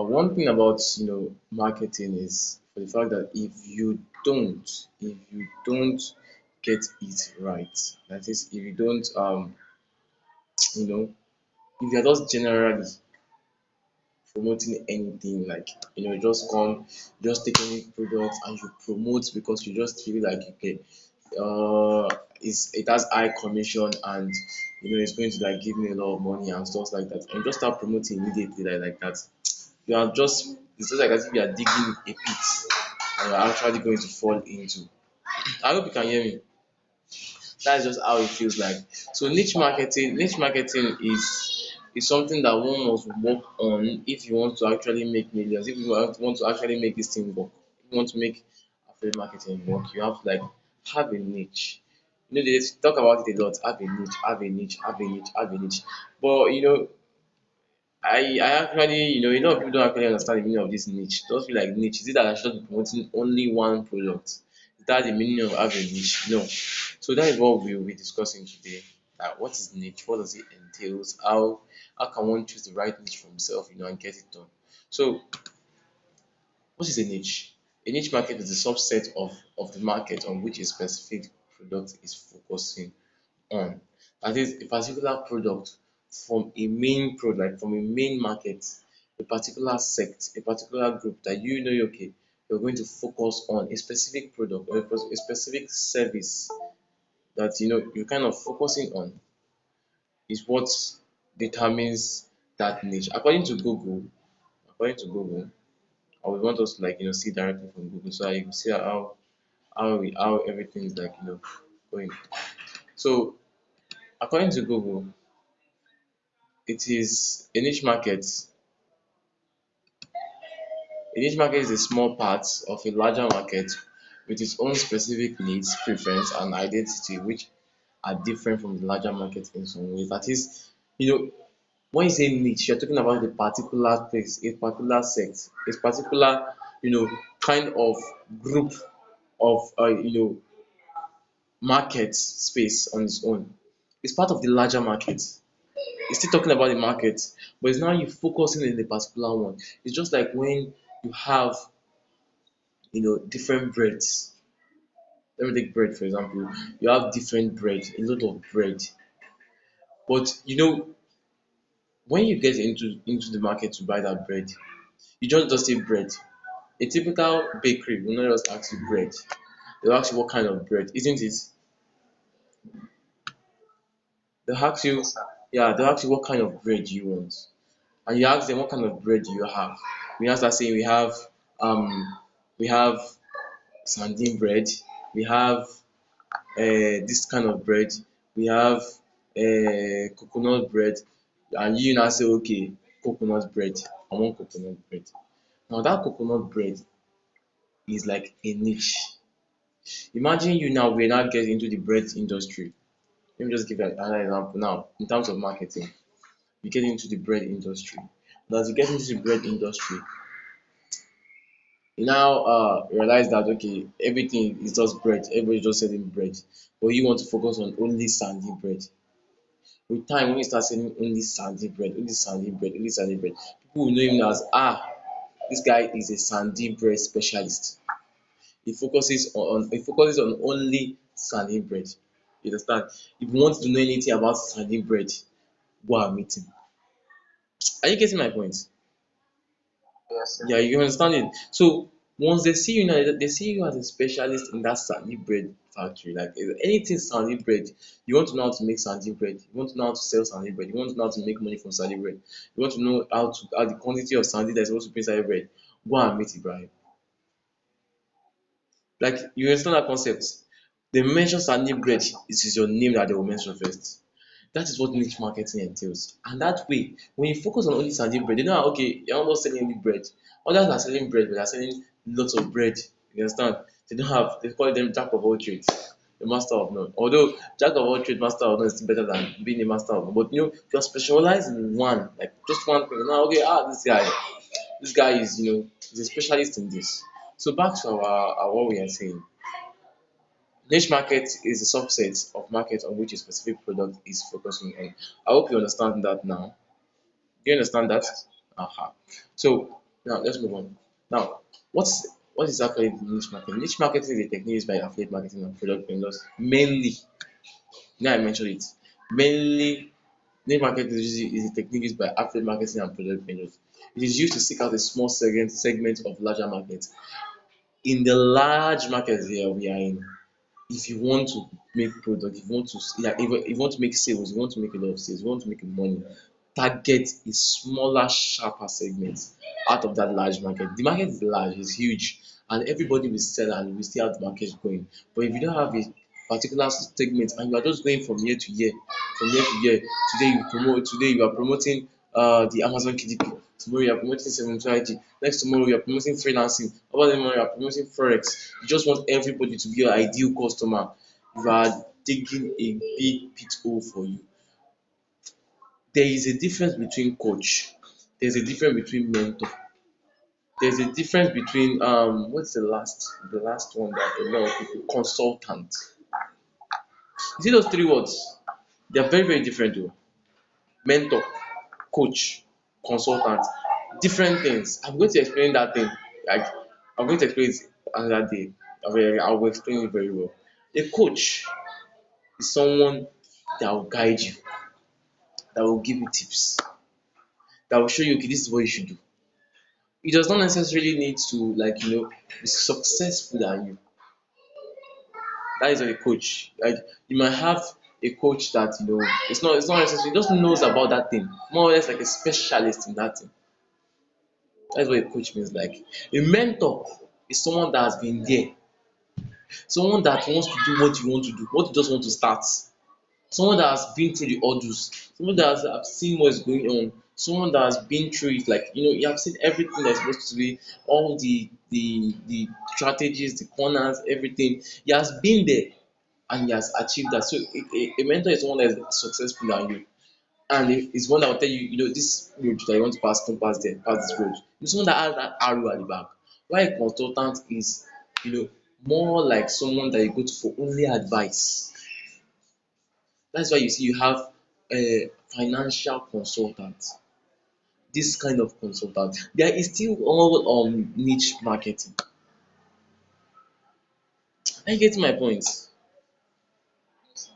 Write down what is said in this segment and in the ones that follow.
One thing about marketing is for the fact that if you don't get it right, that is, if you don't you know if you're just generally promoting anything, like just come, just take any product and you promote because you just feel like, okay, it has high commission, and it's going to like give me a lot of money and stuff like that, and you just start promoting immediately like that, you are just it's just like as if you are digging a pit and you're actually going to fall into. I hope you can hear me. That's just how it feels like. So niche marketing is something that one must work on if you want to actually make millions, if you want to actually make this thing work, if you want to make affiliate marketing work, you have to like have a niche. They talk about it a lot, have a niche, have a niche, have a niche, have a niche. But I actually, a lot of people don't actually understand the meaning of this niche. Don't feel like niche. Is it that I should be promoting only one product? Is that the meaning of having niche? No. So that is what we will be discussing today. What is niche? What does it entails? How can one choose the right niche for himself, and get it done? So what is a niche? A niche market is a subset of the market on which a specific product is focusing on. That is a particular product from a main product, like from a main market, a particular sect, a particular group that okay, you're going to focus on a specific product or a specific service that you're kind of focusing on is what determines that niche. According to Google, I would want us to like see directly from Google so that you can see how everything is like going. So according to Google, it is a niche market is a small part of a larger market with its own specific needs, preference, and identity, which are different from the larger market in some ways. That is, when you say niche, you're talking about a particular place, a particular sect, a particular, kind of group of, market space on its own. It's part of the larger market. It's still talking about the market, but it's now you focusing in a particular one. It's just like when you have different breads. Let me take bread for example. You have different bread, a lot of bread. But when you get into the market to buy that bread, you just say bread. A typical bakery will not just ask you bread. They'll ask you what kind of bread, isn't it? They'll ask you, yeah, they'll ask you what kind of bread you want. And you ask them what kind of bread do you have. We now start saying we have sardine bread, we have this kind of bread, we have coconut bread, and you now say okay, coconut bread, I want coconut bread. Now that coconut bread is like a niche. Imagine you now we now get into the bread industry. Let me just give you another example now in terms of marketing. You get into the bread industry. Now as you get into the bread industry, you now realize that okay, everything is just bread, everybody's just selling bread, but you want to focus on only sandy bread. With time, when you start selling only sandy bread, only sandy bread, only sandy bread, people will know him as this guy is a sandy bread specialist. He focuses on only sardine bread. You understand? If you want to know anything about sardine bread, go and meet him. Are you getting my point? Yes, Yeah, you understand it. So once they see you now, they see you as a specialist in that sardine bread factory. Like anything sardine bread, you want to know how to make sardine bread. You want to know how to sell sardine bread. You want to know how to make money from sardine bread. You want to know how the quantity of sardine that's supposed to be inside bread. Go and meet Ibrahim. Like you understand that concept? They mention sardine bread, it is your name that they will mention first. That is what niche marketing entails. And that way, when you focus on only sardine bread, they know okay, you're not selling only bread. Others are selling bread, but they're selling lots of bread. You understand? They call them jack of all trades, the master of none. Although jack of all trades, master of none is still better than being a master of none. But if you're specialized in one, like just one thing, now okay, this guy is is a specialist in this. So back to our what we are saying. Niche market is a subset of market on which a specific product is focusing on. I hope you understand that now. Do you understand that? yes, Uh-huh. So Now let's move on. Now, what is actually niche marketing? Niche marketing is a technique used by affiliate marketing and product vendors mainly. Now I mentioned it. Mainly, niche marketing is a technique used by affiliate marketing and product vendors. It is used to seek out a small segment of larger markets. In the large markets here we are in, if you want to make product, if you want to, like, if you want to make sales, you want to make a lot of sales, you want to make money, target a smaller, sharper segment out of that large market. The market is large, it's huge, and everybody will sell and we still have the market going. But if you don't have a particular segment and you are just going from year to year, from year to year, today you are promoting the Amazon KDP, tomorrow you are promoting 75G, next tomorrow you are promoting freelancing, over tomorrow you are promoting Forex. You just want everybody to be your ideal customer. You are digging a big pit hole for you. There is a difference between coach, there's a difference between mentor, there's a difference between what's the last one that a lot of people, consultant. You see those three words? They are very, very different though. Mentor, coach, consultant, different things. I'm going to explain that thing. Like, I'm going to explain it another day. I will explain it very well. A coach is someone that will guide you, that will give you tips, that will show you, okay, this is what you should do. It does not necessarily need to, like, be successful than you. That is a coach. Like, you might have a coach that, it's not necessarily, just knows about that thing, more or less like a specialist in that thing. That's what a coach means. Like, a mentor is someone that has been there, someone that wants to do what you want to do, what you just want to start, someone that has been through the hurdles, someone that has have seen what is going on, someone that has been through it. Like, you have seen everything that's supposed to be, all the strategies, the corners, everything. He has been there and he has achieved that. So a mentor is someone that is successful than you. And it's one that will tell you, this road that you want to pass, don't pass there, pass this road. It's someone that has that arrow at the back. Why a consultant is, you know, more like someone that you go to for only advice. That's why you see you have a financial consultant. This kind of consultant. There is still all niche marketing. Are you getting my point?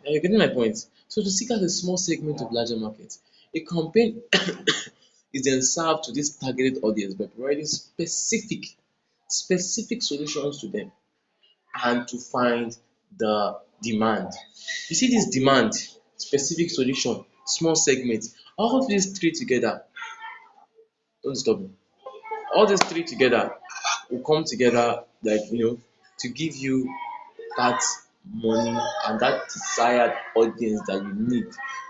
Are you getting my point? So to seek out a small segment of larger market, a campaign is then served to this targeted audience by providing specific solutions to them and to find the demand. You see this demand, specific solution, small segment, all of these three together, don't stop me. All these three together will come together, like, to give you that money and that desired audience that you need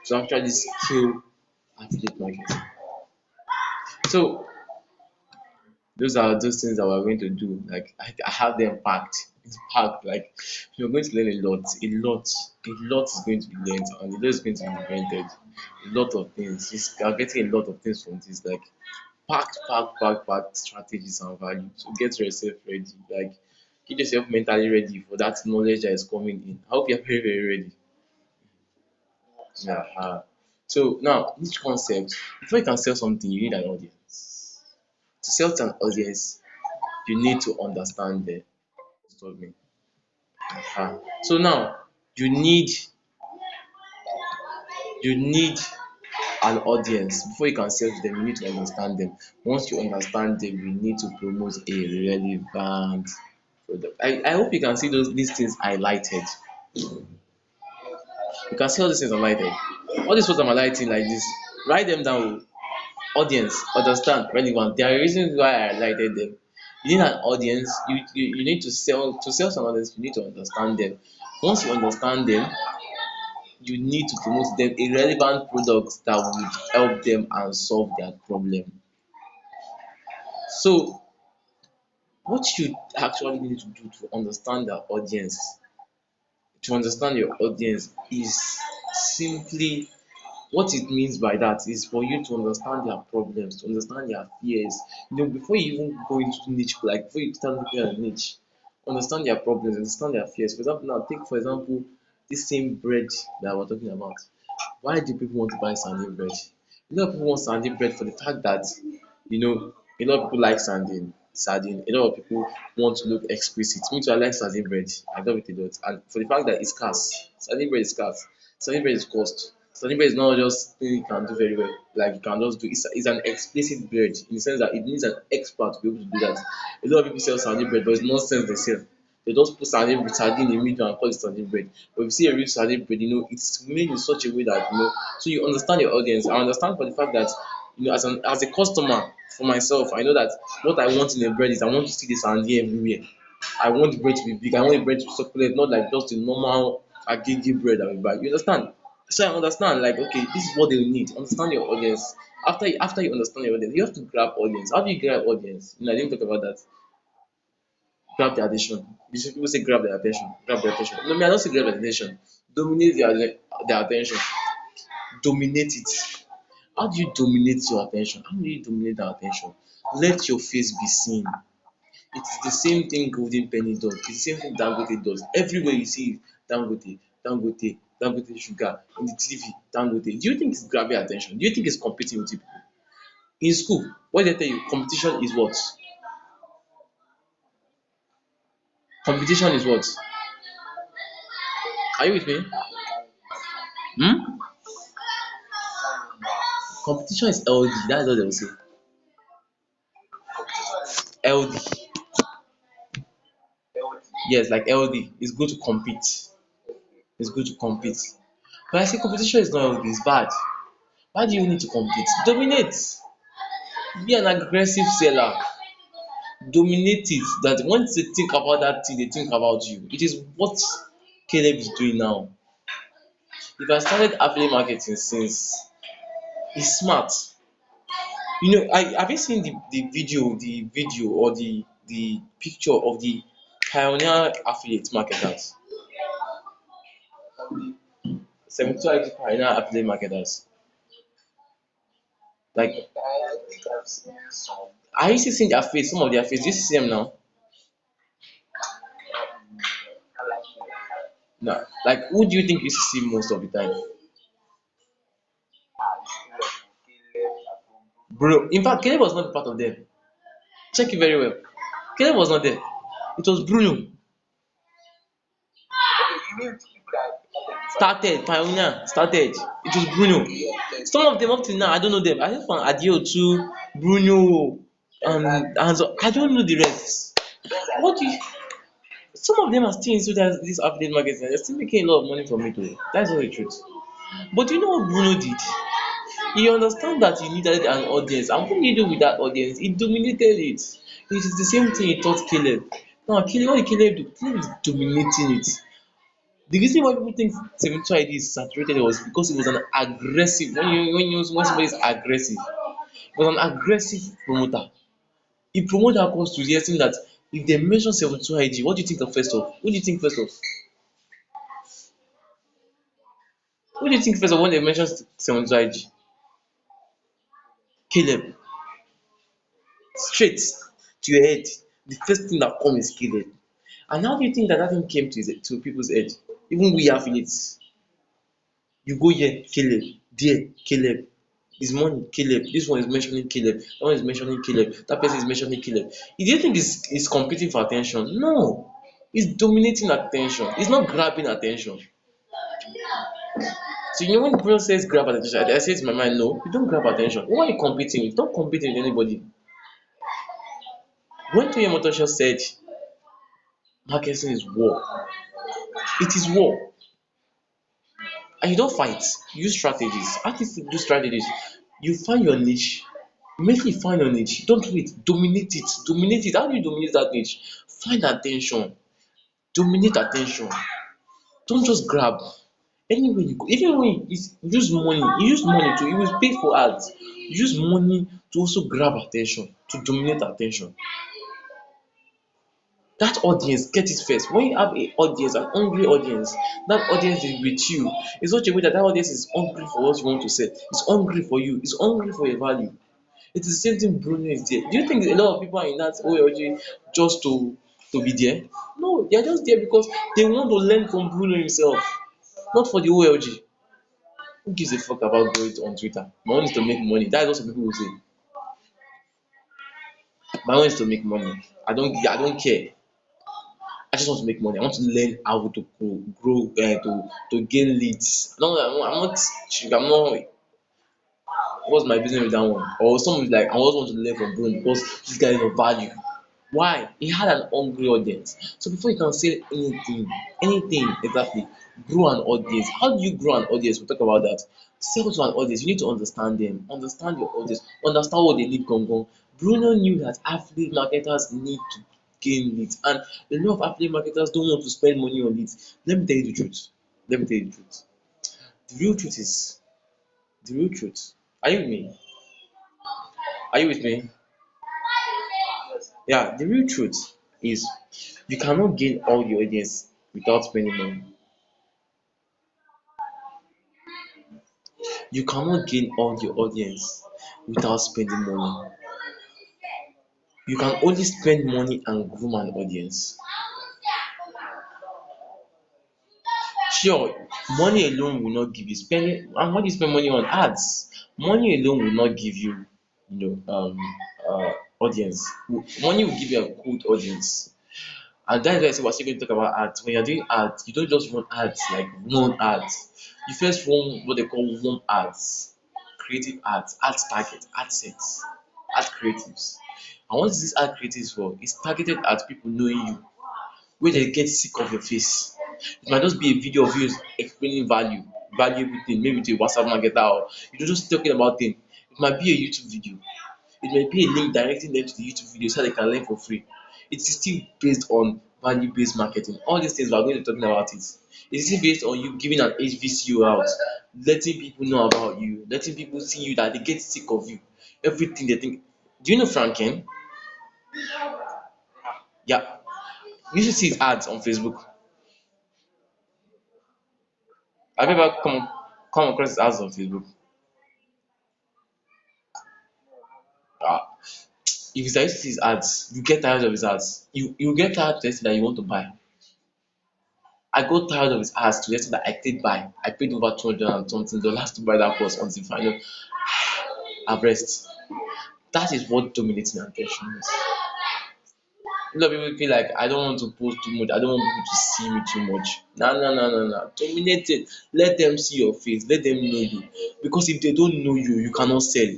to actually scale affiliate marketing. So those are those things that we're going to do. Like, I have them packed. It's packed. Like, you're going to learn a lot. A lot is going to be learned, and a lot is going to be invented. A lot of things. You're getting a lot of things from this. Like, packed strategies and value. So get yourself ready. Like, get yourself mentally ready for that knowledge that is coming in. I hope you're very, very ready. Yeah. So now, each concept, before you can sell something, you need an audience. To sell to an audience, you need to understand them. Stop me. So now, you need you need an audience. Before you can sell to them, you need to understand them. Once you understand them, you need to promote a relevant product. I hope you can see these things highlighted. You can see all these things highlighted. All these words I'm highlighting like this, write them down. Audience, understand, relevant. There are reasons why I highlighted them. You need an audience. You need to sell some audience. You need to understand them. Once you understand them, you need to promote them a relevant product that would help them and solve their problem. So what you actually need to do to understand the audience, to understand your audience, is simply, what it means by that is for you to understand their problems, to understand their fears. Before you even go into niche, like before you start looking at niche, understand their problems, understand their fears. For example, now take for example this same bread that we're talking about. Why do people want to buy sardine bread? People want sardine bread for the fact that, you know A lot of people like sardine. A lot of people want to look explicit. Me too, I like sardine bread. I love it a lot. And for the fact that it's scarce, sardine bread is scarce. Sardine bread is cost. Sardine bread is not just thing you can do very well. Like you can just do. It's an explicit bread in the sense that it needs an expert to be able to do that. A lot of people sell sardine bread, but it's nonsense they sell. They just put sardine in the middle and call it sardine bread. But if you see a real sardine bread, it's made in such a way that so you understand your audience. I understand for the fact that as a customer for myself, I know that what I want in a bread is I want to see the sardine everywhere. I want the bread to be big. I want the bread to be succulent, not like just the normal agege bread that we buy. You understand? So I understand, like, okay, this is what they need. Understand your audience. After you understand your audience, you have to grab audience. How do you grab audience? I didn't talk about that. Grab their attention. You see people say grab their attention. Grab their attention. No, me, I don't say grab their attention. Dominate their attention. Dominate it. How do you dominate your attention? How do you dominate their attention? Let your face be seen. It is the same thing Golden Penny does. It's the same thing Dangote does. Everywhere you see it, Dangote, Dangote, Dangote Sugar, in the TV, Dangote. Do you think it's grabbing attention? Do you think it's competing with people? In school, what they tell you, competition is what? Competition is what? Are you with me? Hmm? Competition is LD. That's what they will say. LD. Yes, like LD. It's good to compete. It's good to compete. But I say competition is not LD. It's bad. Why do you need to compete? Dominate. Be an aggressive seller. Dominate it. That once they think about that thing, they think about you. It is what Caleb is doing now. If I started affiliate marketing since, he's smart. I have you seen the video or the picture of the pioneer affiliate marketers, 72 IT pioneer affiliate marketers. Like, I think I've seen some. I used to see their face, some of their face. Do you see them now? I like it. No. Like, who do you think you used to see most of the time? It's still at home. Bro, in fact, Caleb was not part of them. Check it very well. Caleb was not there. It was Bruno. Okay, you mean people that started before? Started. It was Bruno. Yes, Some of them up till now, I don't know them. I just found Adio too, Bruno, and so I don't know the rest. What do you, some of them are still into this affiliate marketing. They're still making a lot of money from it too. That's not the truth. But you know what Bruno did? He understand that he needed an audience. And what did he do with that audience? He dominated it. It is the same thing he taught Caleb. Now, Caleb, what did Caleb do? Caleb is dominating it. The reason why people think 72 ID is saturated was because it was an aggressive. When somebody is aggressive, it was an aggressive promoter. He promoted across to the extent that if they mention 72 IG, what do you think of first of? Who do you think first of? Who do you think first of when they mention 72 IG? Caleb. Straight to your head. The first thing that comes is Caleb. And how do you think that thing came to people's head? Even we affiliates. You go here, Caleb. There, Caleb. His money, Caleb. This one is mentioning Caleb. That one is mentioning Caleb. That person is mentioning Caleb. Do you think he's competing for attention? No. He's dominating attention. He's not grabbing attention. So when the person says grab attention, I say to my mind, no, you don't grab attention. Who are you competing with? Don't compete with anybody. When Toye Motosho said marketing is war, it is war. And you don't fight, you use strategies. How do you do strategies? You find your niche. Immediately find your niche. Don't wait, dominate it. Dominate it. How do you dominate that niche? Find attention. Dominate attention. Don't just grab. Anywhere you go, even when you use money to, you will pay for ads. Use money to also grab attention, to dominate attention. That audience get it first. When you have a audience, an hungry audience, that audience is with you in such a way that that audience is hungry for what you want to sell. It's hungry for you. It's hungry for your value. It is the same thing Bruno is there. Do you think a lot of people are in that OLG just to be there? No, they are just there because they want to learn from Bruno himself, not for the OLG. Who gives a fuck about going on Twitter? My own is to make money. That's what some people will say. My own is to make money. I don't care. I just want to make money. I want to learn how to grow to gain leads. No, I'm not what's my business with that one? Or someone is like, I always want to learn from Bruno because this guy is of value. Why? He had an hungry audience. So before you can say anything exactly, grow an audience. How do you grow an audience? We'll talk about that. Sell to an audience, you need to understand them, understand your audience, understand what they need gone. Bruno knew that affiliate marketers need to gain leads, and a lot of affiliate marketers don't want to spend money on leads. Let me tell you the truth. Let me tell you the truth. The real truth is the real truth. Are you with me? Are you with me? Yes. Yeah, the real truth is you cannot gain all your audience without spending money. You cannot gain all your audience without spending money. You can only spend money and groom an audience. Sure, money alone will not give you spending, and when you spend money on ads, money alone will not give you, audience. Money will give you a good audience. And that's why I say we're still going to talk about ads. When you're doing ads, you don't just run ads like run ads. You first run what they call warm ads, creative ads, ad target, ad sets, ad creatives. And what is this ad creatives for? It's targeted at people knowing you, where they get sick of your face. It might just be a video of you explaining valuable thing, maybe to a WhatsApp marketer, or you're just talking about thing. It might be a YouTube video. It may be a link directing them to the YouTube video so they can learn for free. It is still based on value-based marketing. All these things we are going to be talking about it. It is still based on you giving an HVCU out, letting people know about you, letting people see you that they get sick of you. Everything they think. Do you know Franken? Yeah. You should see his ads on Facebook. Have you ever come across his ads on Facebook? Ah, if you start to see his ads, you get tired of his ads. You get tired of the thing that you want to buy. I got tired of his ads to the extent that I did buy. I paid over 200 and something dollars to buy that course until finally I've rest. That is what dominating attention is. A lot of people feel like I don't want to post too much, I don't want people to see me too much. No, no, no, no, no. Dominate it. Let them see your face, let them know you. Because if they don't know you, you cannot sell.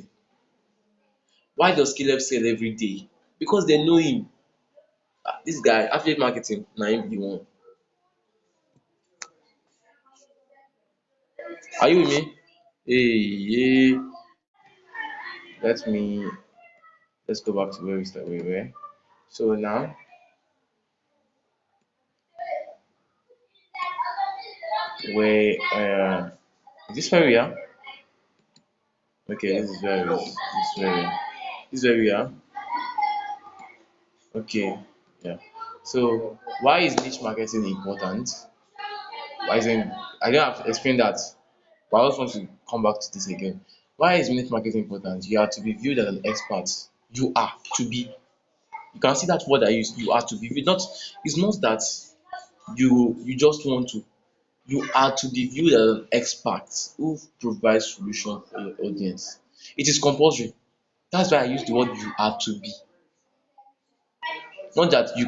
Why does Caleb sell every day? Because they know him. Ah, this guy, affiliate marketing, na him be the one. Are you with me? Hey, yeah. Let me let's go back to where we were. So now, where is this where we are? Okay, this is where we are. Okay, yeah. So why is niche marketing important? Why isn't I don't have to explain that, but I just want to come back to this again. Why is niche marketing important? You are to be viewed as an expert. You are to be. You can see that word I use. You are to be viewed. Not. It's not that you just want to. You are to be viewed as an expert who provides solution for your audience. It is compulsory. That's why I use the word you are to be. Not that you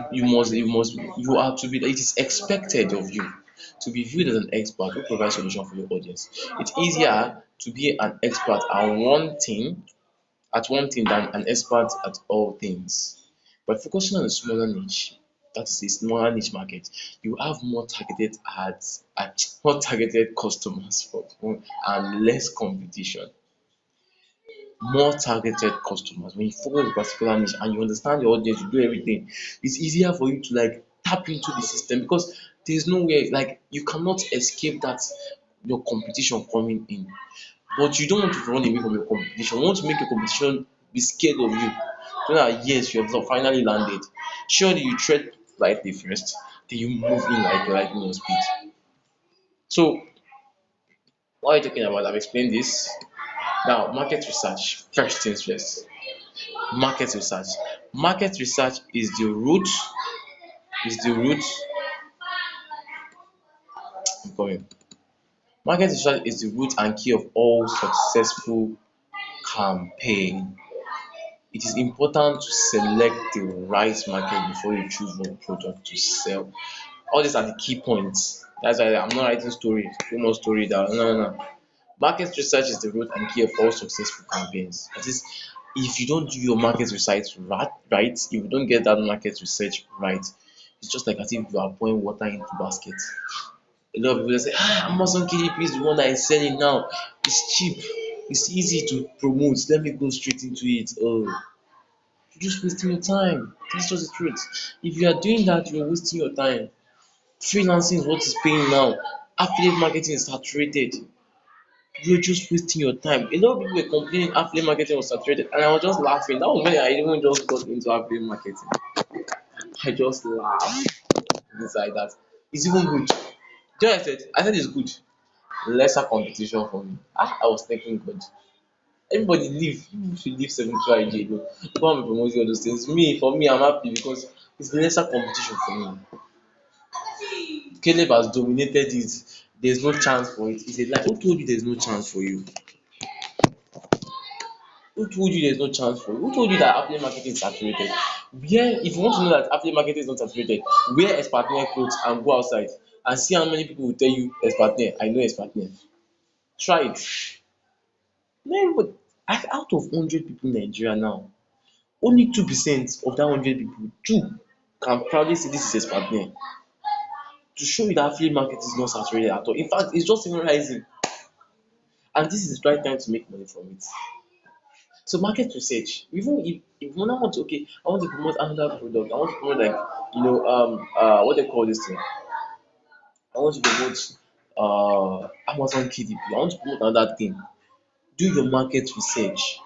are to be. It is expected of you to be viewed as an expert who provides solution for your audience. It's easier to be an expert at one thing than an expert at all things. By focusing on a smaller niche, that is a smaller niche market, you have more targeted ads and more targeted customers and less competition. More targeted customers. When you focus on a particular niche and you understand your audience, you do everything, it's easier for you to like tap into the system because there's no way like you cannot escape that your competition coming in. But you don't want to run away from your competition. You want to make your competition be scared of you. So that yes, you have finally landed. Surely you tread lightly first, then you move in like lightning speed. So what are you talking about? I've explained this. Now, market research. First things first. Market research. Market research is the root. I'm coming. Market research is the root and key of all successful campaign. it is important to select the right market before you choose one product to sell. All these are the key points. That's why I'm not writing story, too much story down. No, no, no. Market research is the root and key of all successful campaigns. That is, if you don't do your market research right, if you don't get that market research right, it's just like as if you are pouring water into basket. A lot of people say, Amazon KDP is the one that is selling now. It's cheap. It's easy to promote. Let me go straight into it. Oh, you're just wasting your time. That's just the truth. If you are doing that, you're wasting your time. Freelancing is what is paying now. Affiliate marketing is saturated. You're just wasting your time. A lot of people were complaining affiliate marketing was saturated, and I was just laughing. That was when I even just got into affiliate marketing. I just laughed inside that. It's even good. Do you know what I said? I said it's good. Lesser competition for me. I was thinking good. Everybody leave. People should leave 72 IG alone. Go and be promoting all those things. Me, for me, I'm happy because it's lesser competition for me. Caleb has dominated it. There's no chance for it. It's a lie. Who told you there's no chance for you? Who told you there's no chance for you? Who told you that affiliate marketing is saturated? Where, if you want to know that affiliate marketing is not saturated, wear Expertnaire clothes and go outside and see how many people will tell you Expertnaire. I know Expertnaire. Try it. No, but out of 100 people in Nigeria now, only 2% of that 100 people, two, can proudly say this is Expertnaire. To show you that affiliate market is not saturated at all. In fact, it's just even rising. And this is the right time to make money from it. So market research, even if you now want to, okay, I want to promote another product, I want to promote like, what they call this thing, I want to promote Amazon KDP, I want to promote another thing. Do your market research.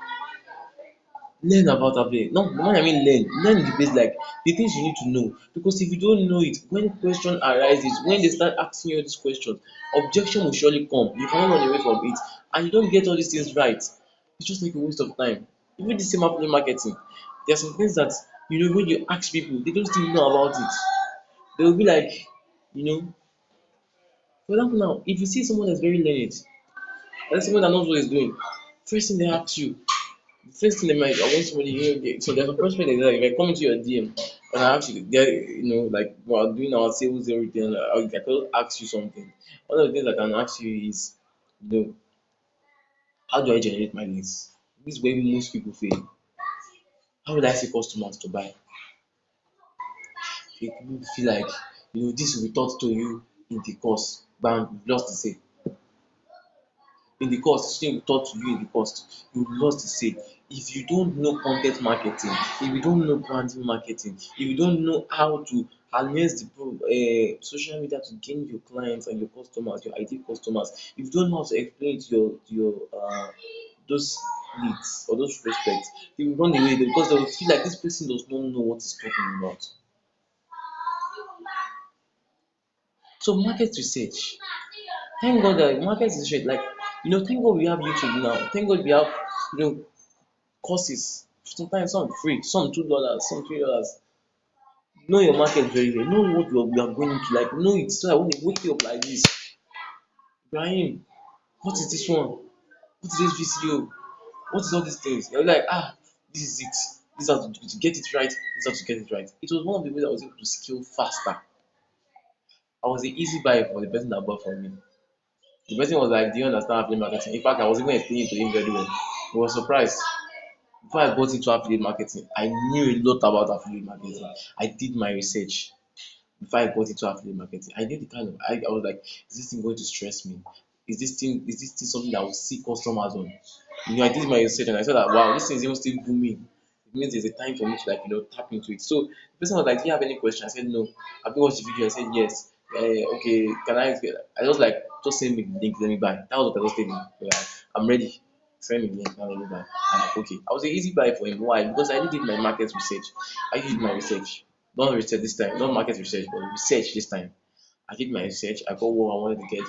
Learn about affiliate. No, when I mean learn the base, like the things you need to know. Because if you don't know it, when question arises, when they start asking you this question, objection will surely come. You cannot run away from it, and you don't get all these things right. It's just like a waste of time. Even the same affiliate marketing. There are some things that when you ask people, they don't still know about it. They will be like, you know, for example, now if you see someone that's very learned, and someone that knows what he's doing, first thing they ask you, first thing they might, I want somebody, so there's a prospect that like, if I come into your DM and I ask you, like we're doing our sales everything, I can ask you something. One of the things I can ask you is, you know, how do I generate my leads? This is where most people fail. How would I see customers to buy? People feel like, this will be taught to you in the course, but you've lost the sale. In the course, this thing will taught to you in the course, you've lost the sale. If you don't know content marketing, if you don't know branding marketing, if you don't know how to harness the social media to gain your clients and your customers, your ideal customers, if you don't know how to explain to your those leads or those prospects, they will run away because they will feel like this person does not know what he's talking about. So market research. Thank God that market research, like, thank God we have YouTube now. Thank God we have, you know, courses. Sometimes some free, some $2, some $3. Know your market very well. Know what you are going into. Like, know it. So I want to wake you up like this. Ibrahim, what is this one? What is this VCO? What is all these things? You're like, this is it. This is how to get it right. This is how to get it right. It was one of the ways I was able to scale faster. I was the easy buy for the person that bought from me. The person was like, do you understand affiliate marketing? In fact, I was even explaining to him very well. He was surprised. Before I got into affiliate marketing, I knew a lot about affiliate marketing. I did my research before I got into affiliate marketing. I knew the kind of I was like, is this thing going to stress me? Is this thing something that will see customers on? I did my research and I saw that wow, this thing is even still booming. It means there's a time for me to like tap into it. So the person was like, do you have any question? I said no. Have you watched the video? I said yes. Okay, can I just like just send me the link, let me buy. That was what I was telling him. Yeah, I'm ready. Send me the link, now let me buy. I'm like, okay. I was an easy buy for him. Why? Because I did my market research. I did my research. Not research this time, not market research, but research this time. I did my research. I got what I wanted to get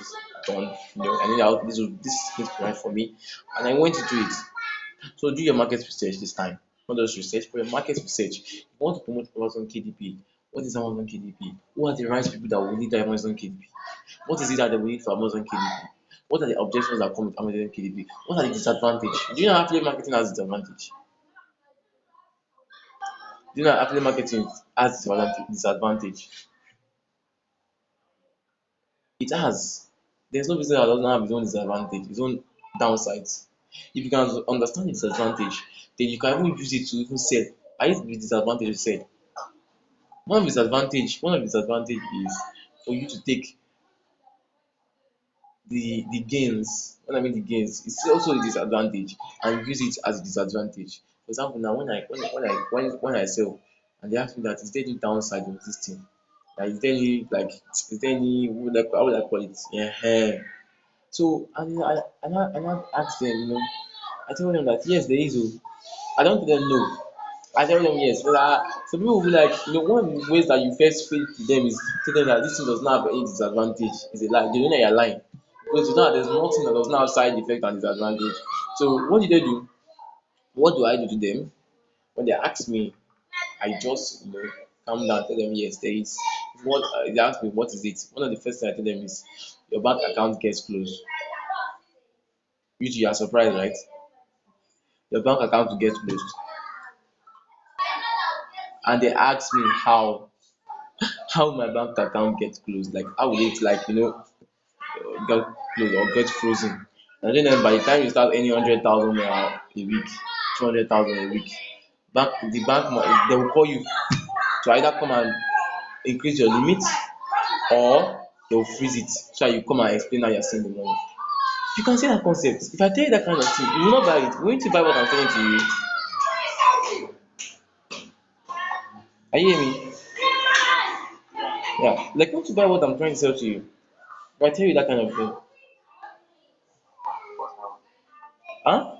done. I knew how this is going to right for me, and I went to do it. So do your market research this time. Not just research, but your market research. If you want to promote Amazon KDP, what is Amazon KDP? Who are the right people that will need Amazon KDP? What is it that they will need for Amazon KDP? What are the objections that come with Amazon KDP? What are the disadvantages? Do you know affiliate marketing has disadvantage? Do you know that affiliate marketing has disadvantage? It has. There's no business that doesn't have its own disadvantage, its own downsides. If you can understand the disadvantage, then you can even use it to even sell. I use the disadvantage to sell. One of the disadvantage is for you to take the gains. When I mean the gains, it's also a disadvantage and use it as a disadvantage. For example, now when I sell and they ask me that is there any downside of this thing? Like is there any like is there any how would I call it? Yeah. So and I ask them, I tell them that yes there is oh. I don't tell them no. I tell them yes. Some people will be like, one of the ways that you first speak to them is tell them that this thing does not have any disadvantage. It's a lie. They know that you're lying. Because there's nothing that does not have side effect and disadvantage. So what did they do? What do I do to them? When they ask me, I just calm down, tell them yes, there is. What they ask me, what is it? One of the first things I tell them is your bank account gets closed. You are surprised, right? Your bank account will get closed. And they ask me how my bank account gets closed. Like how will it get closed or get frozen? And then by the time you start earning 100,000 naira a week, 200,000 a week, they will call you to either come and increase your limit or they will freeze it so that you come and explain how you're seeing the money. You can see that concept. If I tell you that kind of thing, you will not buy it. Won't you buy what I'm telling to you? Are you hearing me? Yeah. Like won't you buy what I'm trying to sell to you? If I tell you that kind of thing. Huh?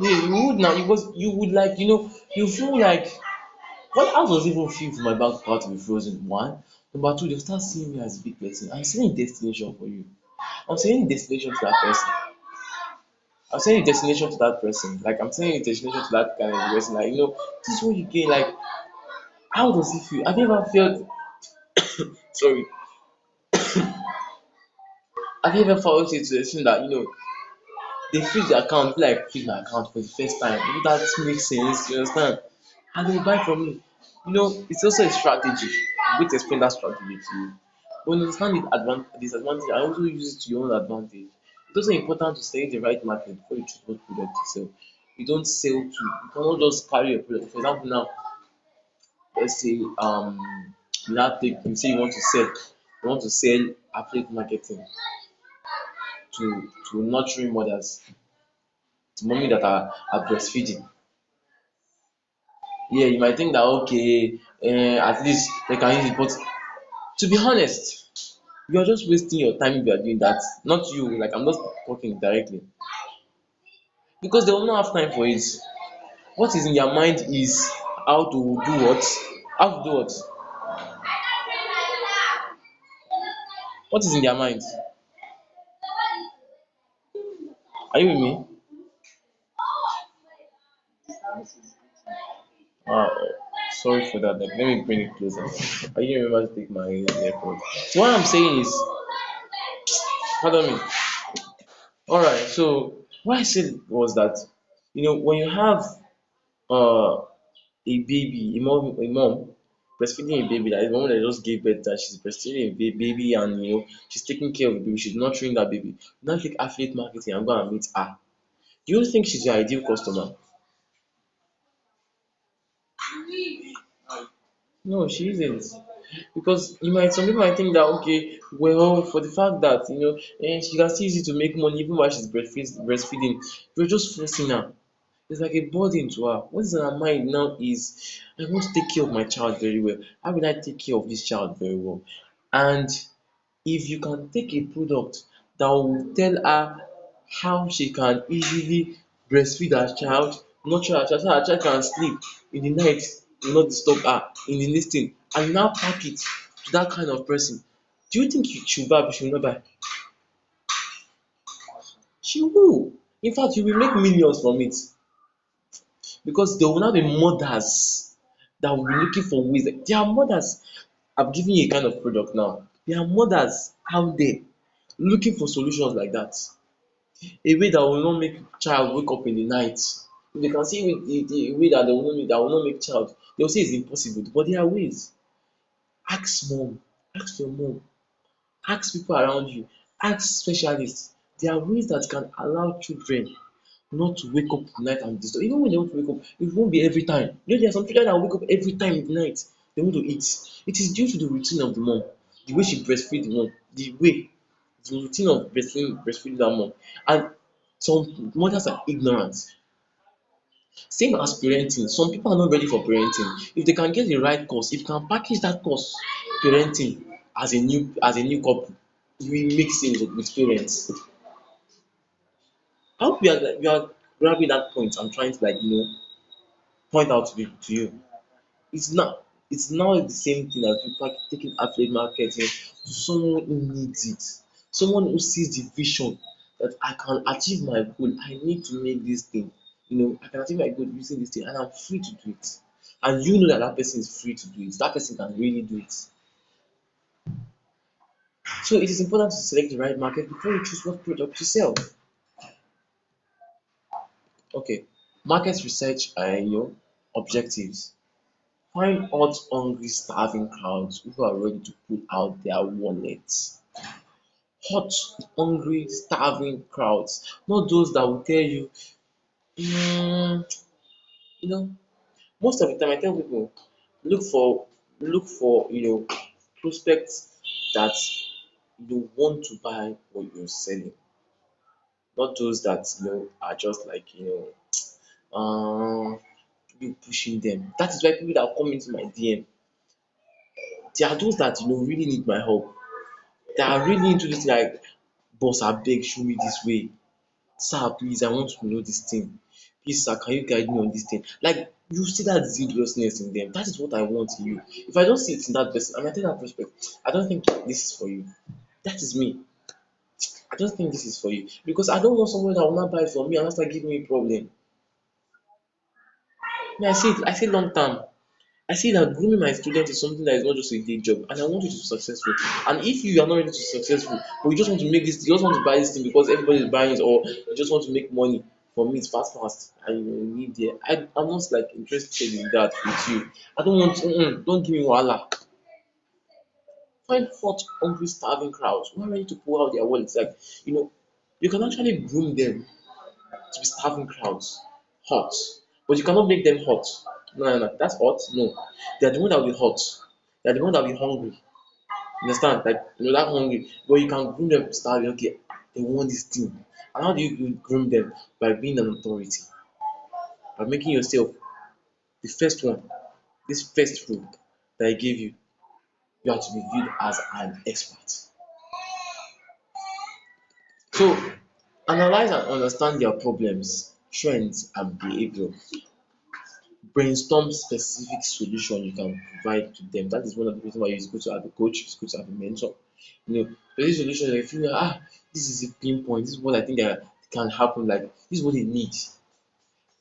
Yeah, you would now because you would you feel like how does it even feel for my bank account to be frozen? One. Number two, they'll start seeing me as a big person. I'm setting a destination for you. I'm setting a destination to that person. I'm saying destination to that person. Like I'm saying destination to that kind of person. Like this is what you gain. Like how does it feel? Have you ever felt sorry? Have you ever felt a situation that they freeze the account, feel like freeze my account for the first time? That makes sense. You understand? And they buy from me. It's also a strategy. I'm going to explain that strategy to you. When you understand the disadvantage, I also use it to your own advantage. It's also important to study the right market before you choose what product to sell. You don't sell to, you cannot just carry a product. For example, now, let's say you say you want to sell affiliate marketing to nurturing mothers, to mommy that are breastfeeding. Yeah, you might think that okay, at least they can use it, but to be honest, you are just wasting your time if you are doing that. Not you, like I'm not talking directly, because they will not have time for it. What is in their mind is how to do what? How to do what? What is in their mind? Are you with me? Ah, sorry for that. Like, let me bring it closer. I didn't remember to take my AirPods. So what I'm saying is, pardon me. All right. So what I said was that when you have uh a baby, a mom breastfeeding a baby, that is the mom that just gave birth, that she's breastfeeding a baby, and she's taking care of the baby, she's nurturing that baby. You now take affiliate marketing and go and meet her. Do you think she's your ideal customer? No, she isn't. Because some people might think that okay, well, for the fact that she can still use it to make money even while she's breastfeeding, you're just forcing her. It's like a burden to her. What is in her mind now is I want to take care of my child very well. How will I take care of this child very well? And if you can take a product that will tell her how she can easily breastfeed her child, nurture her child, so her child can sleep in the night, will not disturb her in the lis and you now pack it to that kind of person, do you think she will buy or she will not buy? She will. In fact, you will make millions from it, because there will now be mothers that will be looking for ways. Like, there are mothers. I'm giving you a kind of product now. There are mothers out there looking for solutions like that. A way that will not make child wake up in the night. If they can see the way that that will not make child, they will say it's impossible. But there are ways. Ask mom, ask your mom, ask people around you, ask specialists. There are ways that can allow children not to wake up at night and disturb. Even when they want to wake up, it won't be every time. You know, there are some children that wake up every time in the night. They want to eat. It is due to the routine of the mom, the way she breastfeed the mom, the routine of breastfeeding that mom. And some mothers are ignorant. Same as parenting. Some people are not ready for parenting. If they can get the right course, if you can package that course, parenting as a new couple, you will make sense with parents. I hope you are grabbing that point I'm trying to point out to you. It's not it's now the same thing as you taking affiliate marketing to someone who needs it, someone who sees the vision that I can achieve my goal. I need to make this thing. I can achieve my goal using this thing and I'm free to do it. And you know that that person is free to do it. That person can really do it. So it is important to select the right market before you choose what product to sell. Okay. Market research and objectives. Find hot, hungry, starving crowds who are ready to pull out their wallets. Hot, hungry, starving crowds, not those that will tell you, mm, you know, most of the time I tell people, look for prospects that you want to buy what you're selling, not those that are just like you pushing them. That is why people that come into my DM, they are those that really need my help. They are really into this like, boss abeg show me this way. Sir please I want to know this thing. Please sir can you guide me on this thing? Like you see that zealousness in them. That is what I want in you. If I don't see it in that person, I might tell that prospect, I don't think this is for you. That is me. I don't think this is for you. Because I don't want someone that will not buy from me and start giving me problem. Me, I see long term. I see that grooming my student is something that is not just a day job, and I want you to be successful. And if you are not ready to be successful, but you just want to make this, you just want to buy this thing because everybody is buying it, or you just want to make money from it fast, fast, and you need there. I'm not like interested in that with you. I don't want, don't give me wahala. Find hot, hungry, starving crowds who are ready to pull out their wallets. Like, you know, you can actually groom them to be starving crowds, hot. But you cannot make them hot. No, no, no. That's hot. No, they are the one that will be hot. They are the one that will be hungry. You understand? Like that hungry. But you can groom them starving. Okay, they want this thing. And how do you groom them? By being an authority, by making yourself the first one. This first rule that I gave you, you have to be viewed as an expert. So analyze and understand their problems, trends, and behavior. Brainstorm specific solution you can provide to them. That is one of the reasons why it's good to have a coach, it's good to have a mentor. Specific solution like feel like this is a pinpoint, this is what I think that can happen, like this is what they need.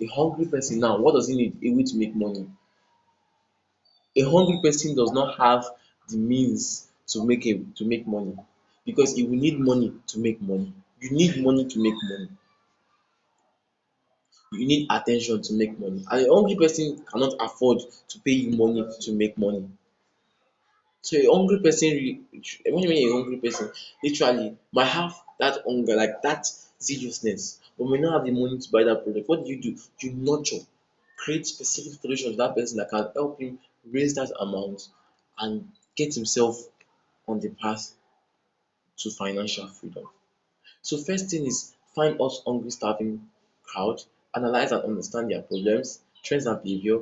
A hungry person now, what does he need? A way to make money. A hungry person does not have the means to make money because he will need money to make money. You need money to make money. You need attention to make money. And a hungry person cannot afford to pay you money to make money. So a hungry person when you mean a hungry person literally might have that hunger, like that zealousness, but may not have the money to buy that product. What do? You nurture, create specific solutions to that person that can help him raise that amount and get himself on the path to financial freedom. So first thing is find us hungry starving crowd, analyze and understand their problems, trends and behavior,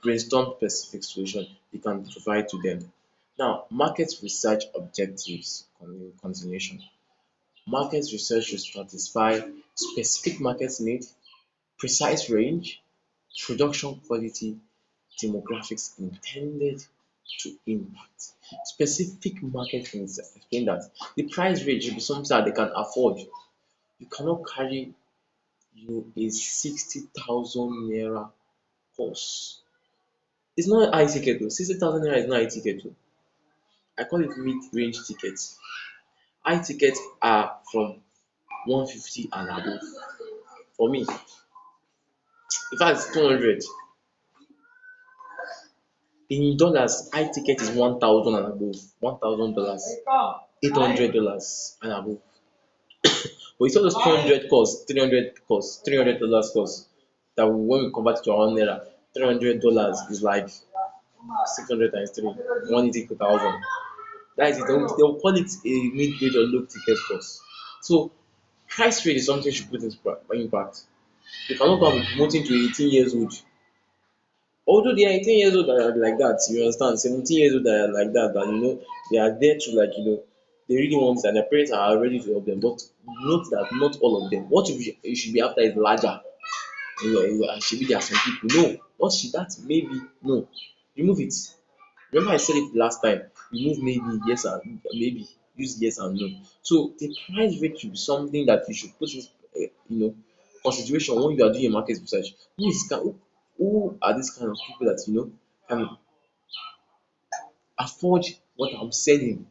brainstorm specific solution you can provide to them. Now market research objectives continuation. Market research should stratify specific market need, precise range, production quality, demographics intended to impact. Specific market needs explain that. The price range should be something that they can afford. You cannot carry a 60,000 naira course. It's not high ticket though. 60,000 naira is not high ticket though. I call it mid-range tickets. High tickets are from 150 and above. For me, In fact, it's 200. In dollars, high ticket is 1,000 and above. $1,000, $800 and above. But it's all those 200 cost, 300 cost, $300 cost. That when we convert it to our own naira, $300 is like 600 times 3, 180 to 1,000. That is it. They'll call it a mid-range or low ticket cost. So price rate is something you should put into impact. You cannot go and be promoting to 18 years old. Although they are 18 years old that are like that, you understand, 17 years old that are like that, that they are there to like, they really want it and their parents are ready to help them. But note that not all of them. What you should be after is larger. Should be there are some people. No, what should that maybe no. Remove it. Remember I said it last time. Remove maybe, yes and maybe. Use yes and no. So the price rate should be something that you should put in consideration when you are doing a market research. Who are these kind of people that can afford what I'm selling?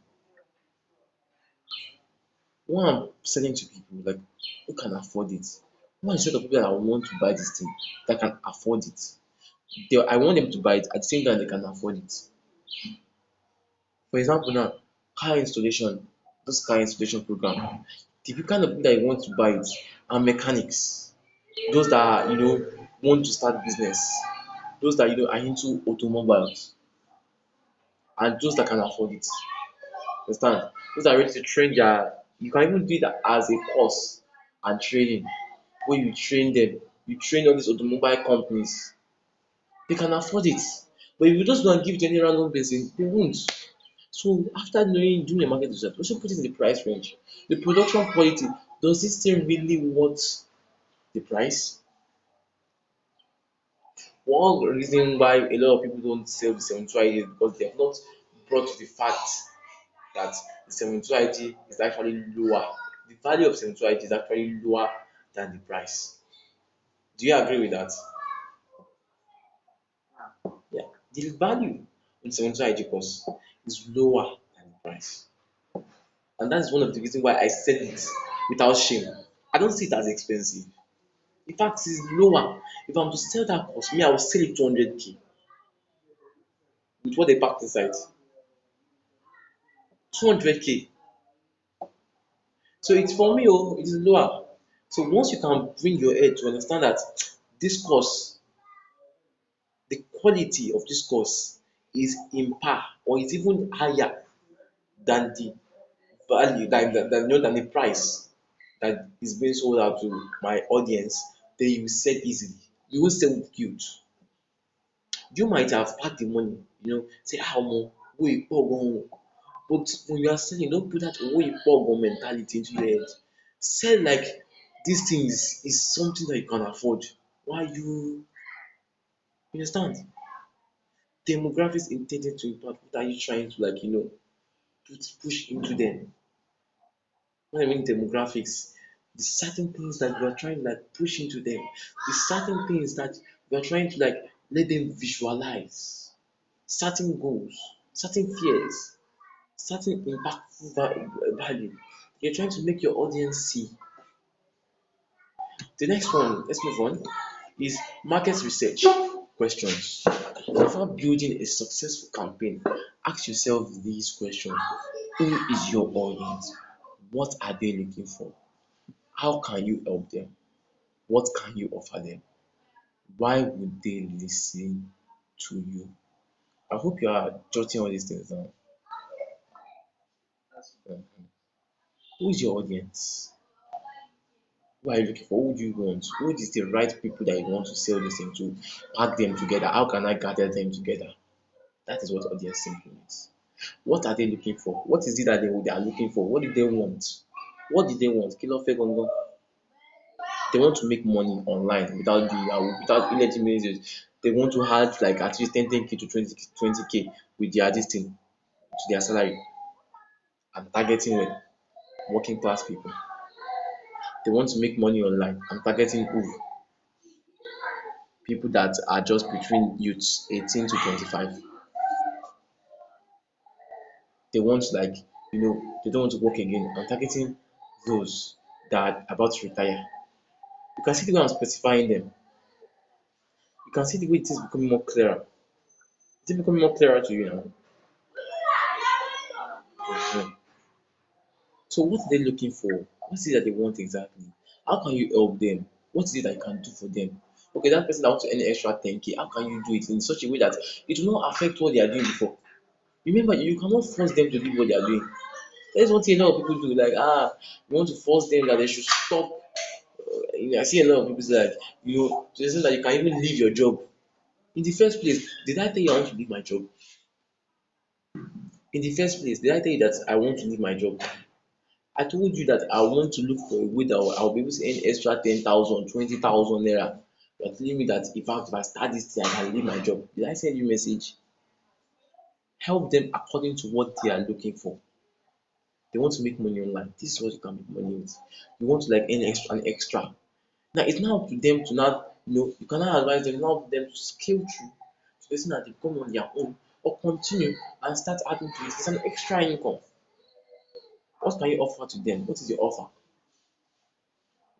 When I'm selling to people, like who can afford it? Who are the set of people that I want to buy this thing that can afford it? I want them to buy it at the same time they can afford it. For example now, car installation, this car installation program, the kind of people that you want to buy it are mechanics, those that want to start business, those that are into automobiles, and those that can afford it. Understand? Those are ready to train their. You can even do it as a course and training, where you train them. You train all these automobile companies. They can afford it. But if you just go and give it to any random person, they won't. So after doing the market research, also put it in the price range. The production quality, does this thing really worth the price? One reason why a lot of people don't sell the 72 ID is because they have not brought to the fact that the 72 ID is actually lower. The value of 72 ID is actually lower than the price. Do you agree with that? Yeah. The value in 72 ID cost is lower than the price. And that's one of the reasons why I sell it without shame. I don't see it as expensive. In fact, it's lower. If I'm to sell that cost, me, I will sell it 200K with what they packed inside. 200K. So it's for me, it is lower. So once you can bring your head to understand that this course, the quality of this course is in par or is even higher than the value, than the price that is being sold out to my audience, then you will sell easily. You will sell with guilt. You might have packed the money, say, omo, owó yìí pọ̀ gan o. But when you are selling, don't put that owó yìí pọ̀ gan mentality into your head. Sell like this thing is something that you can afford. Why you understand? Demographics intended to impact, what are you trying to push into them? When I mean demographics, the certain things that you are trying to push into them, the certain things that you are trying to let them visualize, certain goals, certain fears, certain impactful value. You're trying to make your audience see. The next one, let's move on, is market research questions. Before building a successful campaign, ask yourself these questions. Who is your audience? What are they looking for? How can you help them? What can you offer them? Why would they listen to you? I hope you are jotting all these things down. Mhm. Who is your audience? Who are you looking for? Who do you want? Who is the right people that you want to sell this thing to? Pack them together. How can I gather them together? That is what audience simply means. What are they looking for? What is it that they are looking for? What do they want? What did they want? Kí ló fẹ́ gangan? They want to make money online without illegitimate means. They want to add like at least 10K to 20K with their this thing to their salary. I'm targeting working class people. They want to make money online. I'm targeting who? People that are just between youths 18 to 25. They want they don't want to work again. I'm targeting those that are about to retire. You can see the way I'm specifying them. You can see the way it is becoming more clearer. Is it becoming more clearer to you now? Mhm. So what are they looking for? What is it that they want exactly? How can you help them? What is it that you can do for them? Okay, that person that wants to earn extra 10K, how can you do it in such a way that it will not affect what they are doing before? Remember, you cannot force them to do what they are doing. That's one thing a lot of people do. Like, you want to force them that they should stop. I see a lot of people say like, to the extent that you can even leave your job. In the first place, did I tell you I want to leave my job? In the first place, did I tell you that I want to leave my job? I told you that I want to look for a way that I'll be able to earn extra 10,000, 20,000 naira. You're telling me that if I start this thing, I can leave my job. Did I send you a message? Help them according to what they are looking for. They want to make money online. This is what you can make money with. You want to like earn extra and extra. Now it's now up to them to now, you cannot advise them now for them to scale through to the extent that they come on their own or continue and start adding to it. It's an extra income. What can you offer to them? What is your offer?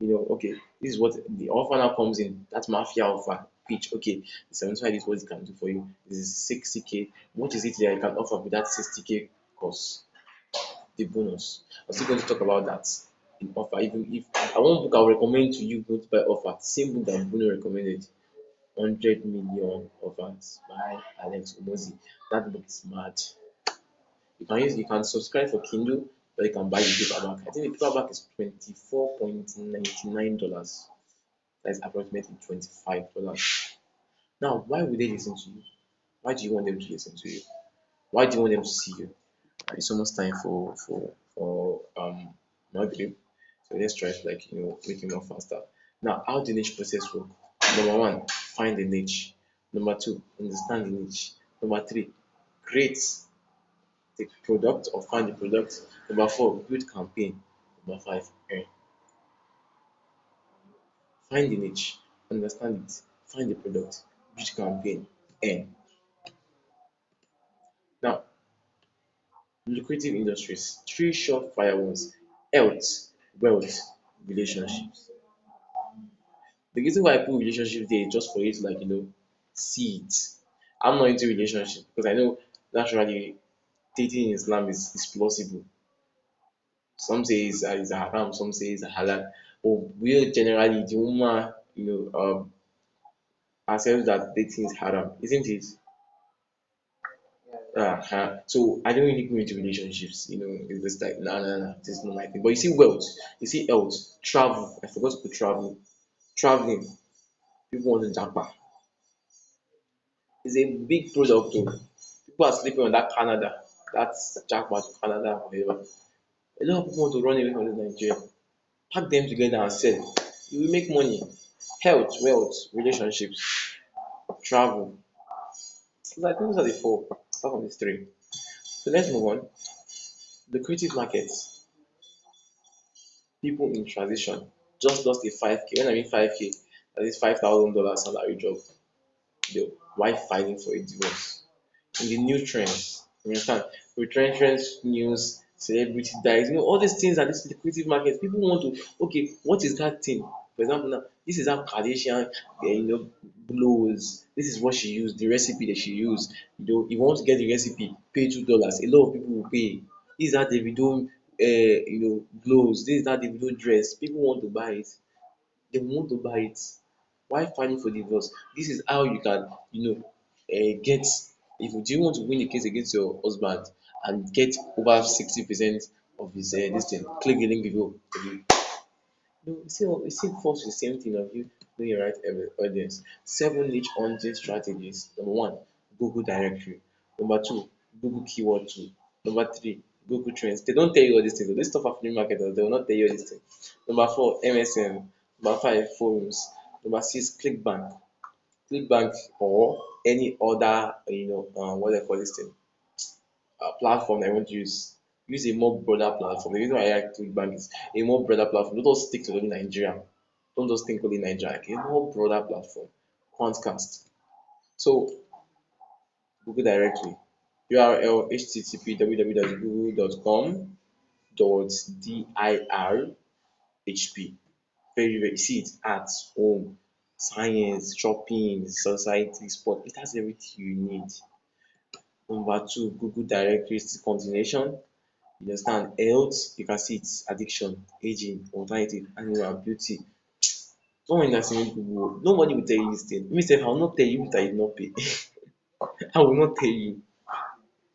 Okay, this is what the offer now comes in. That mafia offer pitch. Okay, the 75 is what it can do for you. This is 60K. What is it that you can offer with that 60K course? The bonus. I'm still going to talk about that in offer. Even if one book I'll recommend to you, go to buy offer. Same book that Bruno recommended. 100 million offers by Alex Omozi. That book is mad. You can subscribe for Kindle, or you can buy the paperback. I think the paperback is $24.99. That is approximately $25. Now, why would they listen to you? Why do you want them to listen to you? Why do you want them to see you? It's almost time for Maghrib. So let's try to make it more faster. Now, how the niche process work? Number one, find the niche. Number two, understand the niche. Number three, create the product or find the product. Number four, build campaign. Number five, earn. Find the niche, understand it, find the product, build campaign, earn. Now, lucrative industries, three short fire ones: health, wealth, relationships. The reason why I put relationship there is just for you to see it. I'm not into relationship because I know naturally dating in Islam is plausible. Some say it's a haram, some say it's a halal. But we generally the woman, accepts that dating is haram, isn't it? So I don't really go into relationships, it's just like no, this is not my thing. But you see wealth, you see health, travel. I forgot to put travel. Traveling, people want to jump. It's a big product too. People are sleeping on that Canada, that's jackpot to Canada, whatever. A lot of people want to run away from this Nigeria. Pack them together and sell. You will make money. Health, wealth, relationships, travel. So I think those are the four, apart from these three. So let's move on. The creative markets. People in transition just lost a 5K. When I mean 5K, that is $5,000 salary job. Why fighting for a divorce? In the new trends, you understand? Retrenchment news, celebrity dies, all these things are this liquidity market. People want to, okay, what is that thing? For example, now, this is how Kardashian, blows. This is what she used, the recipe that she used. If you want to get the recipe, pay $2. A lot of people will pay. This is how Davido, glows. This is how Davido dress. People want to buy it. They want to buy it. Why filing for divorce? This is how you can, get, if you do want to win a case against your husband and get over 60% of his this thing, click the link below. You see falls the same thing of you doing your right audience. Seven niche hunting strategies. Number one, Google directory. Number two, Google keyword tool. Number three, Google Trends. They don't tell you all these things. They stop at free marketers. They will not tell you all these things. Number four, MSN. Number five, forums. Number six, ClickBank. ClickBank or any other, what they call this thing, platform I want to use. Use a more broader platform. The reason why I like ClickBank is a more broader platform. Don't just stick to only Nigeria. Don't just think only Nigeria. Like a more broader platform. Quantcast. So Google directory. URL http www.google.com.dir HP. Very, very, see it at home. science, shopping, society, sport. It has everything you need. Number two, Google directories continuation. You understand? Health, you can see it's addiction, aging, alternative, animal, beauty. Someone understand Google, nobody will tell you this thing. Me sef, I will not tell you if I did not pay. I will not tell you.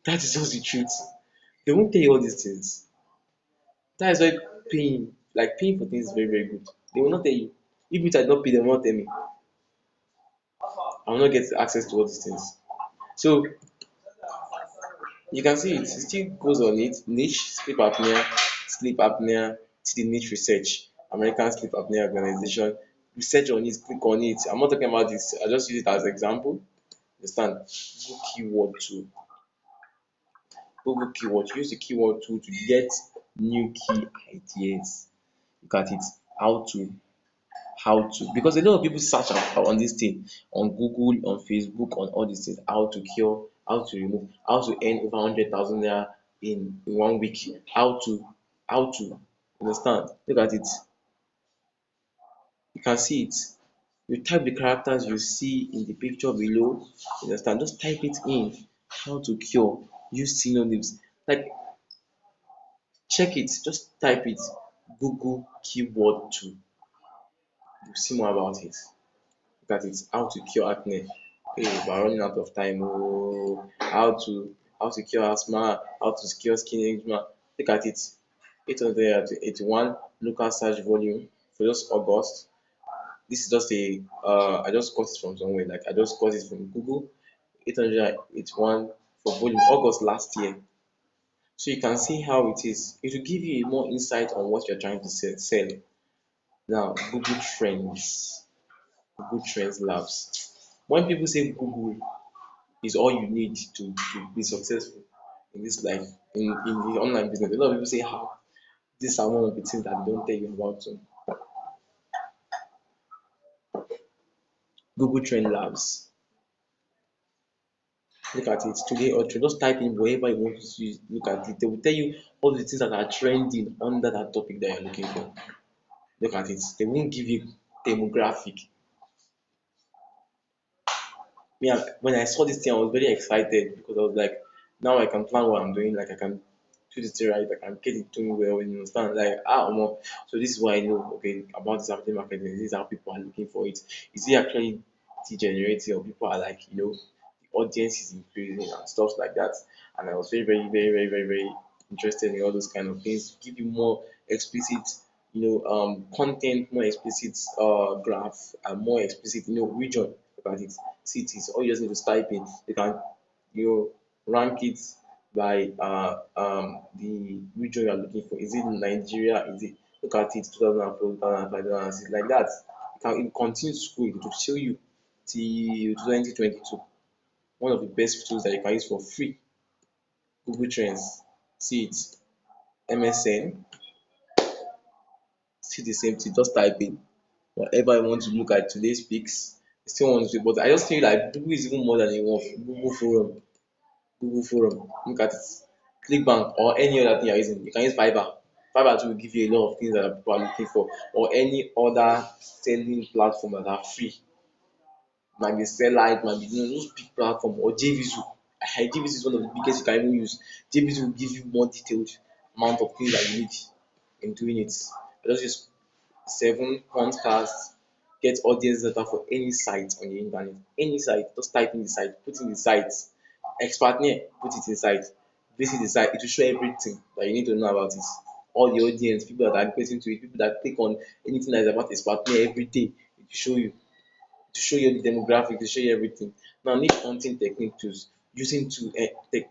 That is just the truth. They won't tell you all these things. That is why paying for things is very, very good. They will not tell you. If it had not paid, they will not tell me. I will not get access to all these things. So you can see it still goes on it. Niche sleep apnea, see the niche research, American Sleep Apnea Organization. Research on it, click on it. I'm not talking about this, I just use it as example. Understand? Google keyword tool. Google keyword. Use the keyword tool to get new key ideas. Look at it. How to because a lot of people search on this thing on Google, on Facebook, on all these things, how to cure, how to remove, how to earn over 100,000 naira in 1 week, how to understand. Look at it, you can see it. You type the characters you see in the picture below, understand, just type it in. How to cure, use synonyms, like check it, just type it. Google keyword tool, you see more about it. Look at it, how to cure acne. Hey, we're running out of time. Oh, how to cure asthma, how to cure skin eczema. Look at it. 881 local search volume for just August. This is just a I just got it from somewhere. Like I just got it from Google. 881 for volume August last year. So you can see how it is. It will give you more insight on what you're trying to sell. Now, Google Trends. Google Trends Labs. When people say Google is all you need to be successful in this life, in the online business, a lot of people say how. These are one of the things that they don't tell you about. So, Google Trend Labs. Look at it today or just type in wherever you want to use, look at it. They will tell you all the things that are trending under that topic that you're looking for. Look at it. They won't give you demographic. Me, when I saw this thing, I was very excited because I was like, now I can plan what I'm doing. Like I can do this thing right. I can get it doing well. You understand? Like omo. So this is why I know. Okay, about this affiliate marketing. This is how people are looking for it. Is it actually degenerating or people are like the audience is increasing and stuff like that. And I was very very very very very very interested in all those kind of things. Give you more explicit content, more explicit graph, and more explicit region. Look at it, cities. All you just need to type in. You can rank it by the region you are looking for. Is it Nigeria? Is it, look at it, 2004, 2005, 2006, like that. It continues to scroll. It will show you till 2022. One of the best tools that you can use for free. Google Trends. See it. MSN. See the same thing. Just type in whatever I want to look at. Today's pics. I still want to, but I just feel like Google is even more than enough. Google Forum. Google Forum. Look at it. Clickbank or any other thing you're using. You can use Fiverr. Fiverr too will give you a lot of things that people are looking for, or any other selling platform that are free. Might be Sellite, might be those big platform or JVZoo. JVZoo is one of the biggest you can even use. JVZoo will give you more detailed amount of things that you need in doing it. I just use 7 podcasts, get audience data for any site on the internet. Any site, just type in the site, put in the site, expert near, put it inside, visit the site, it will show everything that you need to know about it. All the audience, people that are getting to it, people that click on anything that is about expert near every day, it will show you. To show you the demographic, to show you everything. Now, niche hunting technique tools, using to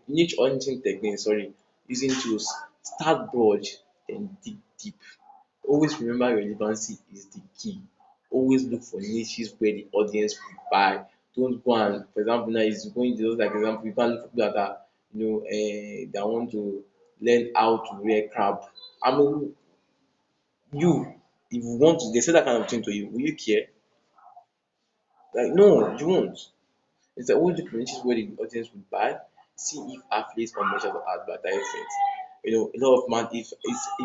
niche hunting technique, sorry, using tools, start broad, then dig deep. Always remember your relevancy is the key. Always look for niches where the audience will buy. Don't go and, for example, now is going to just like example, you can look for people that are, that want to learn how to rear crab. I mean, you, if you want to, they say that kind of thing to you, will you care? Like, no, you won't. It's the only differentiates where the audience would buy. See if affiliates or measures of advertisement. A lot of man, if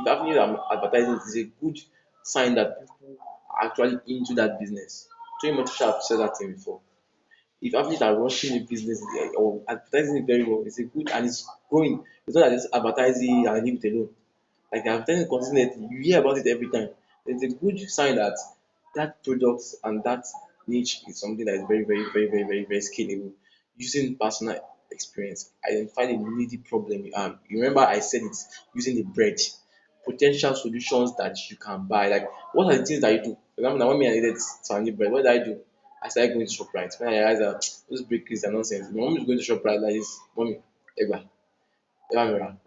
affiliate advertising is a good sign that people are actually into that business. Tony Montana have said that thing before. If athletes are rushing the business or advertising it very well, it's a good and it's growing. It's not that just advertising and leave it alone. Like they're advertising consistently, you hear about it every time. It's a good sign that that product and that niche is something that is very, very, very, very, very, very scalable. Using personal experience, identify the needy problem you have. You remember I said it's using the bread, potential solutions that you can buy. Like what are the things that you do? For example, now when me I needed Sandy bread, what did I do? I started going to ShopRite. When I realized that those bakeries are nonsense. My mom is going to ShopRite like this, mommy, Egba, Eva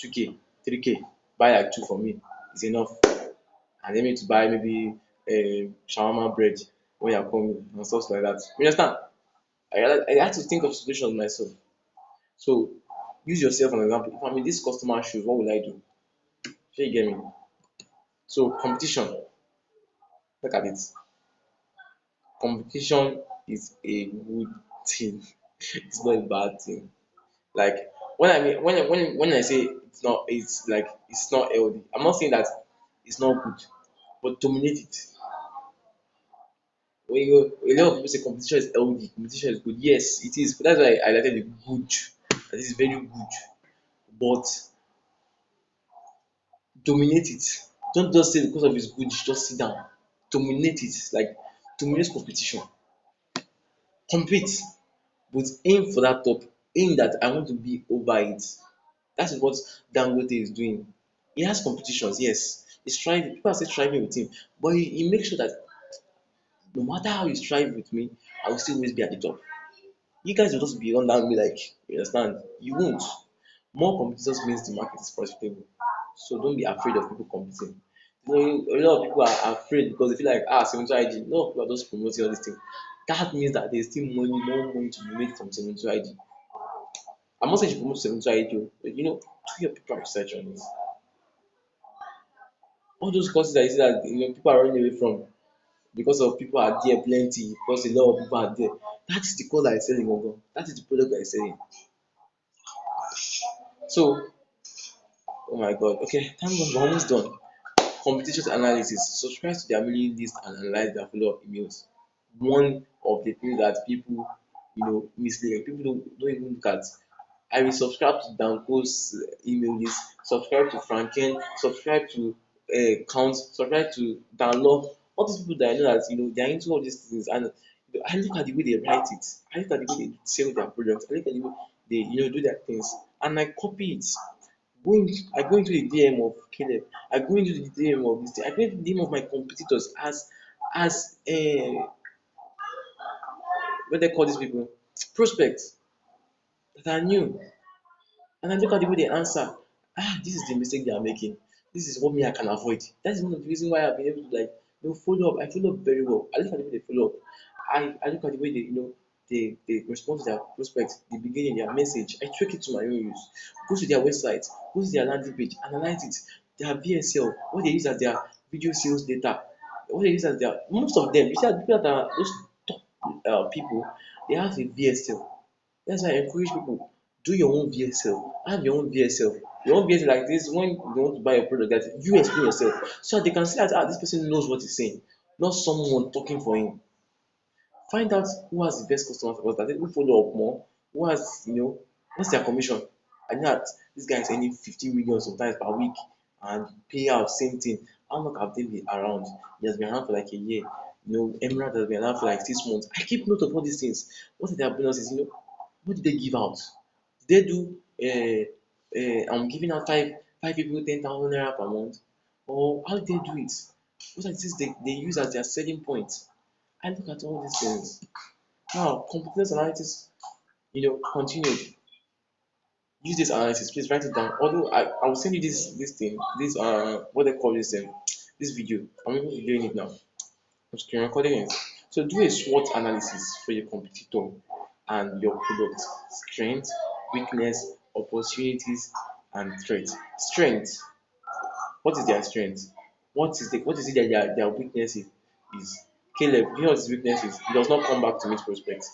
2K, 3K, buy like two for me. It's enough. And let me to buy maybe a shawarma bread when you're coming and stuff like that. You understand? I had to think of solutions myself. So use yourself as an example. If I'm in this customer shoes, what will I do? Shey you get me? So competition, look at it. Competition is a good thing. It's not a bad thing. Like when I mean when I say it's like it's not healthy, I'm not saying that it's not good, but dominate it. When you a lot of people say competition is healthy, competition is good. Yes, it is. That's why I highlighted the good. That is very good. But dominate it. Don't just say because of it's good, you just sit down. Dominate it. Like dominate competition. Compete, but aim for that top. Aim that I want to be over it. That is what Dangote is doing. He has competitions, yes. He's striving. People are still striving with him, but he makes sure that no matter how you strive with me, I will still always be at the top. You guys will just be under me like, you understand? You won't. More competitors means the market is profitable. So don't be afraid of people competing. A lot of people are afraid because they feel like, 72 IG. No, people are just promoting all these things. That means that there's still money, more money to be made from 72 IG. I'm not saying you promote 72 IG, but do your proper research on it. All those courses that you see that people are running away from because of people are there plenty, because a lot of people are there. That is the course that is selling, Ogo. That is the product that is selling. So, oh my God. Okay, thank God we're almost done. Competition analysis. Subscribe to their mailing list and analyze their follow-up emails. One of the things that people, mislead. People don't even look at. I will subscribe to Danko's email list, subscribe to Franken, subscribe to Count, subscribe to Download. All these people that I know that they are into all these things, and I look at the way they write it. I look at the way they sell their products. I look at the way they do their things, and I copy it. I go into the DM of Caleb. I go into the DM of this thing. I go into the DM of my competitors as what they call these people prospects that are new. And I look at the way they answer. This is the mistake they are making. This is what me I can avoid. That is one of the reasons why I've been able to follow up. I follow up very well. I look at the way they follow up. I look at the way they respond to their prospects, the beginning, their message. I tweak it to my own use. Go to their website, go to their landing page, analyze it. Their VSL, what they use as their video sales data, what they use as their most of them. You see, people that are those top people, they have a VSL. That's why I encourage people, do your own VSL, have your own VSL. Your own VSL like this when you want to buy a product that you explain yourself so that they can see that this person knows what he's saying, not someone talking for him. Find out who has the best customer support that who follow up more, who has what's their commission. I know that this guy is earning 15 million sometimes per week and pay out same thing. How long have they been around? He has been around for like a year. Emerald has been around for like 6 months. I keep note of all these things. What are their bonuses? What did they give out? Did they do I'm giving out five people 10,000 naira per month? Or how did they do it? What are the things they use as their selling point? I look at all these things. Now, competence analysis, continued. Use this analysis, please write it down. Although I will send you this thing, this what they call this video. I'm even doing it now. I'm screen recording it. So do a SWOT analysis for your competitor and your product. Strength, weakness, opportunities, and threats. Strength. What is their strength? What is it that their weakness is? Caleb, you know what his weakness is? He does not come back to meet prospects.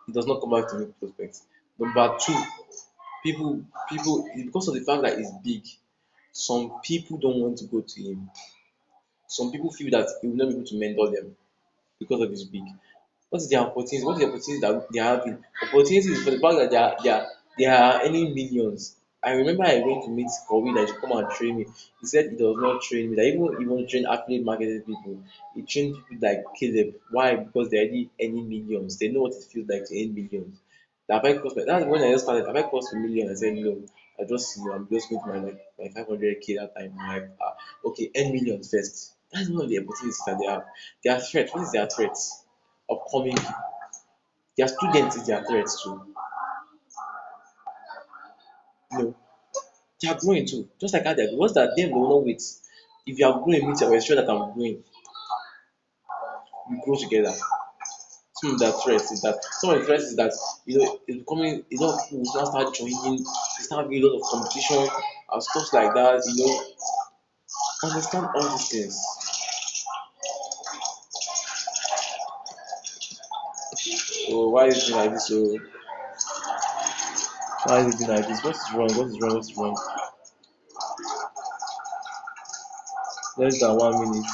He does not come back to meet prospects. Number two, people because of the fact that he's big, some people don't want to go to him. Some people feel that he will not be able to mentor them because of his big. What is their opportunity? What is the opportunity that they are having? Opportunity is for the fact that they are earning millions. I remember I went to meet Kobe that he should come and train me. He said he does not train me. That even train affiliate marketing people. He trained people like Caleb. Why? Because they're already earning millions. They know what it feels like to earn millions. That have I cost that's when I just started. Have I cost a million? I said no. I'm just going to my 500K that time. I'm like, okay, earn millions first. That's one of the opportunities that they have. Their threat. What is their threat? Upcoming people. Their students is their threat too. You know, they are growing too. Just like how they're growing. Once that them they will not wait. If you are growing, means you're sure that I'm growing. We grow together. Some of the threats is that some of the threats is that it's becoming a lot of people will now start joining, they start having a lot of competition and stuff like that, understand all these things. So why is it like this? So why is it like this? What is wrong? What is wrong? What is wrong? Less than 1 minute.